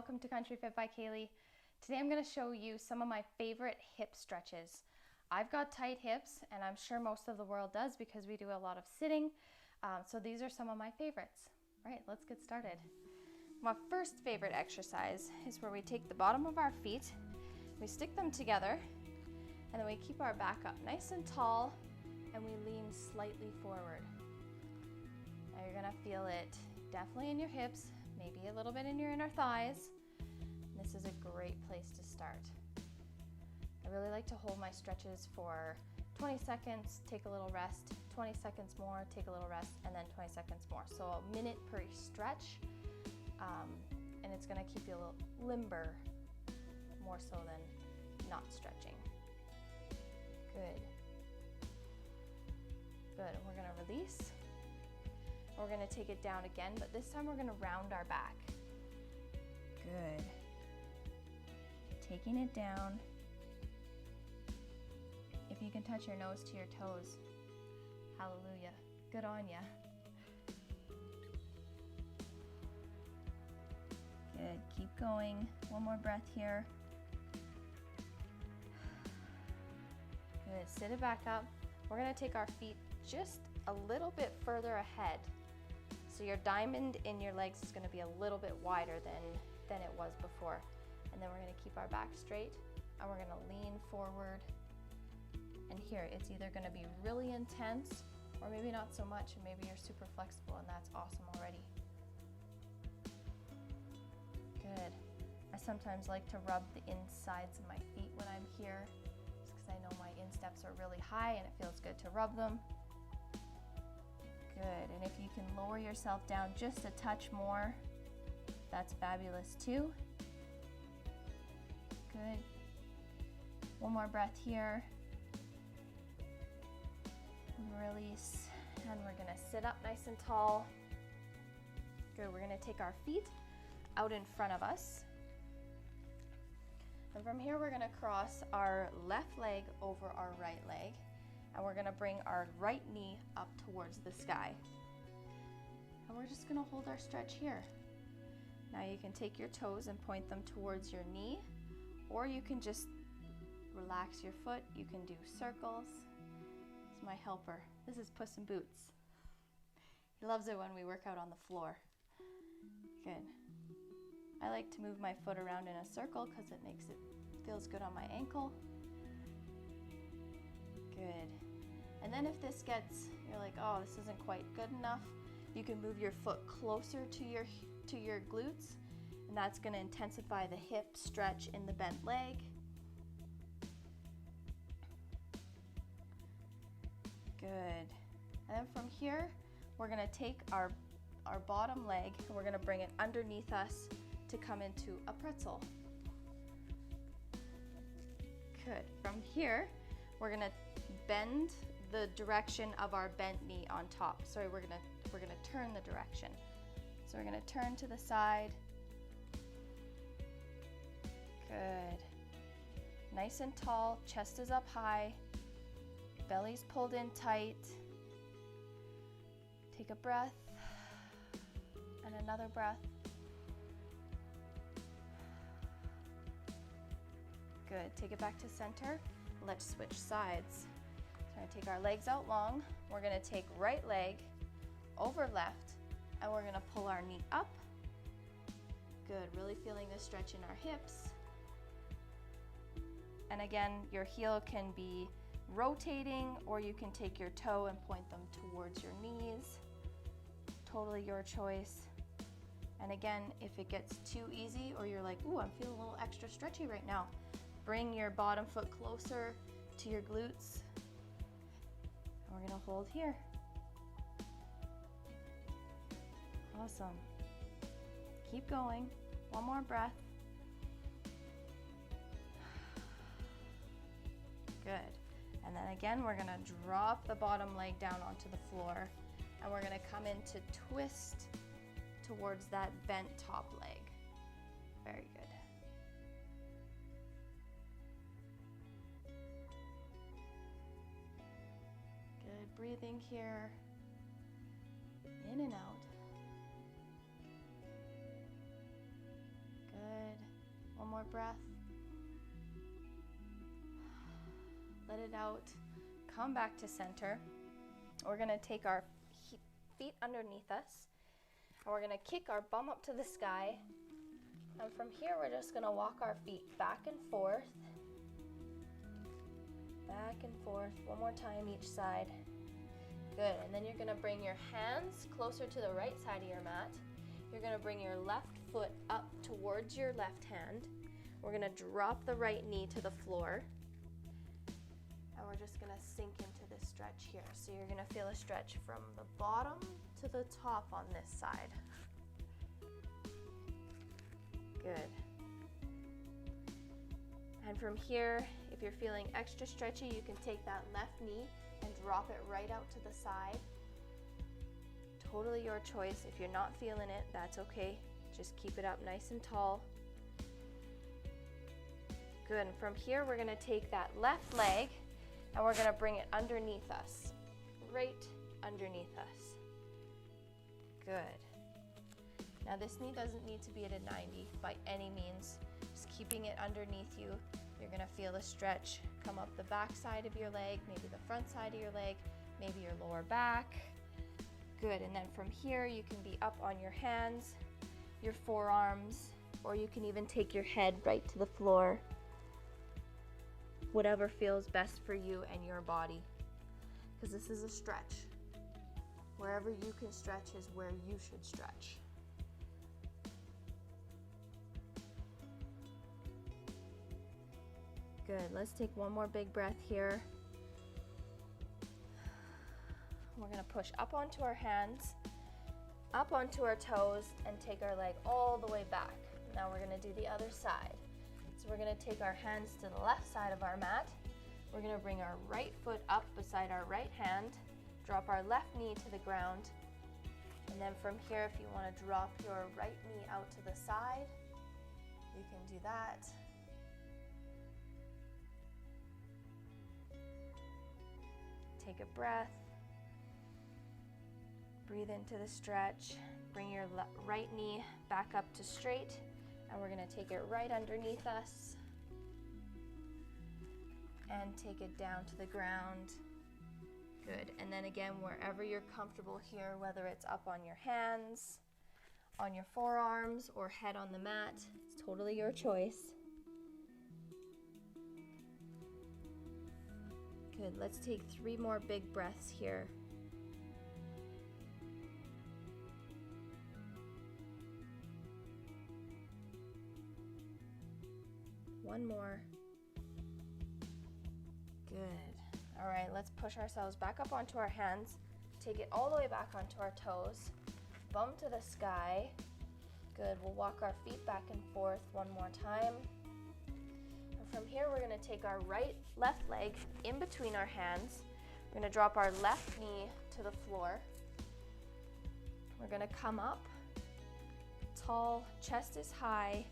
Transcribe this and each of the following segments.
welcome to Country Fit by Kaylee. Today I'm going to show you some of my favorite hip stretches. I've got tight hips and I'm sure most of the world does because we do a lot of sitting. So these are some of my favorites. All right, let's get started. My first favorite exercise is where we take the bottom of our feet, we stick them together, and then we keep our back up nice and tall and we lean slightly forward. Now you're going to feel it definitely in your hips, maybe a little bit in your inner thighs. This is a great place to start. I really like to hold my stretches for 20 seconds, take a little rest, 20 seconds more, take a little rest, and then 20 seconds more. So a minute per stretch, and it's gonna keep you a little limber, more so than not stretching. Good. Good, and we're gonna release. We're gonna take it down again, but this time we're gonna round our back. Good. Taking it down. If you can touch your nose to your toes, hallelujah. Good on ya. Good, keep going. One more breath here. Good, sit it back up. We're gonna take our feet just a little bit further ahead. So your diamond in your legs is gonna be a little bit wider than it was before. And then we're gonna keep our back straight and we're gonna lean forward. And here, it's either gonna be really intense or maybe not so much, and maybe you're super flexible and that's awesome already. Good. I sometimes like to rub the insides of my feet when I'm here, just because I know my insteps are really high and it feels good to rub them. Good, and if you can lower yourself down just a touch more, that's fabulous too. Good. One more breath here. Release, and we're gonna sit up nice and tall. Good, we're gonna take our feet out in front of us. And from here, we're gonna cross our left leg over our right leg. And we're gonna bring our right knee up towards the sky. And we're just gonna hold our stretch here. Now you can take your toes and point them towards your knee, or you can just relax your foot. You can do circles. It's my helper. This is Puss in Boots. He loves it when we work out on the floor. Good. I like to move my foot around in a circle because it feels good on my ankle. Good. And then if this you're like, oh, this isn't quite good enough, you can move your foot closer to your glutes, and that's going to intensify the hip stretch in the bent leg. Good. And then from here, we're going to take our bottom leg and we're going to bring it underneath us to come into a pretzel. Good. From here, we're going to bend the direction of our bent knee on top. Sorry, we're gonna turn the direction. So we're gonna turn to the side. Good. Nice and tall, chest is up high, belly's pulled in tight. Take a breath and another breath. Good, take it back to center. Let's switch sides. So we're gonna take our legs out long. We're gonna take right leg over left, and we're gonna pull our knee up. Good, really feeling the stretch in our hips. And again, your heel can be rotating, or you can take your toe and point them towards your knees. Totally your choice. And again, if it gets too easy, or you're like, ooh, I'm feeling a little extra stretchy right now, bring your bottom foot closer to your glutes. And we're gonna hold here. Awesome. Keep going. One more breath. Good. And then again, we're gonna drop the bottom leg down onto the floor, and we're gonna come into twist towards that bent top leg. Very good. Good, breathing here, in and out. Good. breath. Let it out. Come back to center. We're gonna take our feet underneath us, and we're gonna kick our bum up to the sky. And from here, we're just gonna walk our feet back and forth. Back and forth, one more time each side. Good, and then you're gonna bring your hands closer to the right side of your mat. You're gonna bring your left foot up towards your left hand. We're gonna drop the right knee to the floor. And we're just gonna sink into this stretch here. So you're gonna feel a stretch from the bottom to the top on this side. Good. And from here, if you're feeling extra stretchy, you can take that left knee and drop it right out to the side. Totally your choice. If you're not feeling it, that's okay. Just keep it up nice and tall. Good, and from here, we're gonna take that left leg and we're gonna bring it underneath us, right underneath us. Good. Now this knee doesn't need to be at a 90 by any means. Just keeping it underneath you. You're gonna feel a stretch come up the back side of your leg, maybe the front side of your leg, maybe your lower back. Good, and then from here you can be up on your hands, your forearms, or you can even take your head right to the floor. Whatever feels best for you and your body, because this is a stretch. Wherever you can stretch is where you should stretch. Good, let's take one more big breath here. We're gonna push up onto our hands, up onto our toes, and take our leg all the way back. Now we're gonna do the other side. So we're gonna take our hands to the left side of our mat. We're gonna bring our right foot up beside our right hand, drop our left knee to the ground, and then from here, if you wanna drop your right knee out to the side, you can do that. Take a breath. Breathe into the stretch. Bring your right knee back up to straight, and we're gonna take it right underneath us and take it down to the ground. Good, and then again, wherever you're comfortable here, whether it's up on your hands, on your forearms, or head on the mat, it's totally your choice. Good, let's take 3 more big breaths here. One more. Good. All right, let's push ourselves back up onto our hands. Take it all the way back onto our toes. Bum to the sky. Good, we'll walk our feet back and forth one more time. And from here, we're gonna take our left leg in between our hands. We're gonna drop our left knee to the floor. We're gonna come up, tall, chest is high,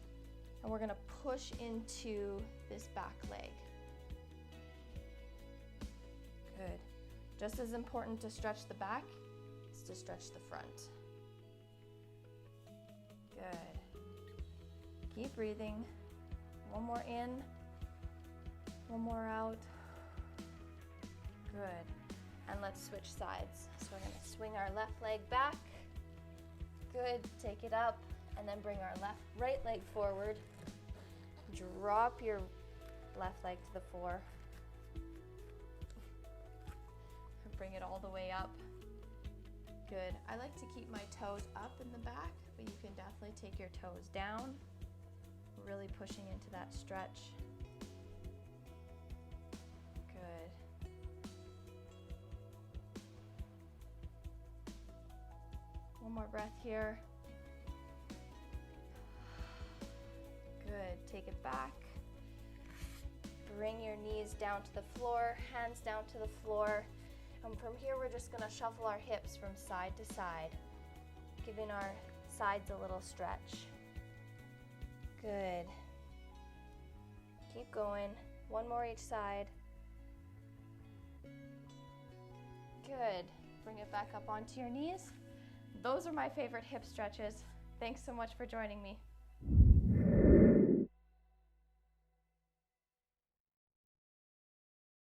and we're gonna push into this back leg. Good. Just as important to stretch the back is to stretch the front. Good. Keep breathing. One more in, one more out. Good. And let's switch sides. So we're gonna swing our left leg back. Good, take it up, and then bring our right leg forward. Drop your left leg to the floor. Bring it all the way up. Good. I like to keep my toes up in the back, but you can definitely take your toes down. Really pushing into that stretch. Good. One more breath here. Good. Take it back. Bring your knees down to the floor, hands down to the floor. And from here, we're just gonna shuffle our hips from side to side, giving our sides a little stretch. Good. Keep going. One more each side. Good. Bring it back up onto your knees. Those are my favorite hip stretches. Thanks so much for joining me.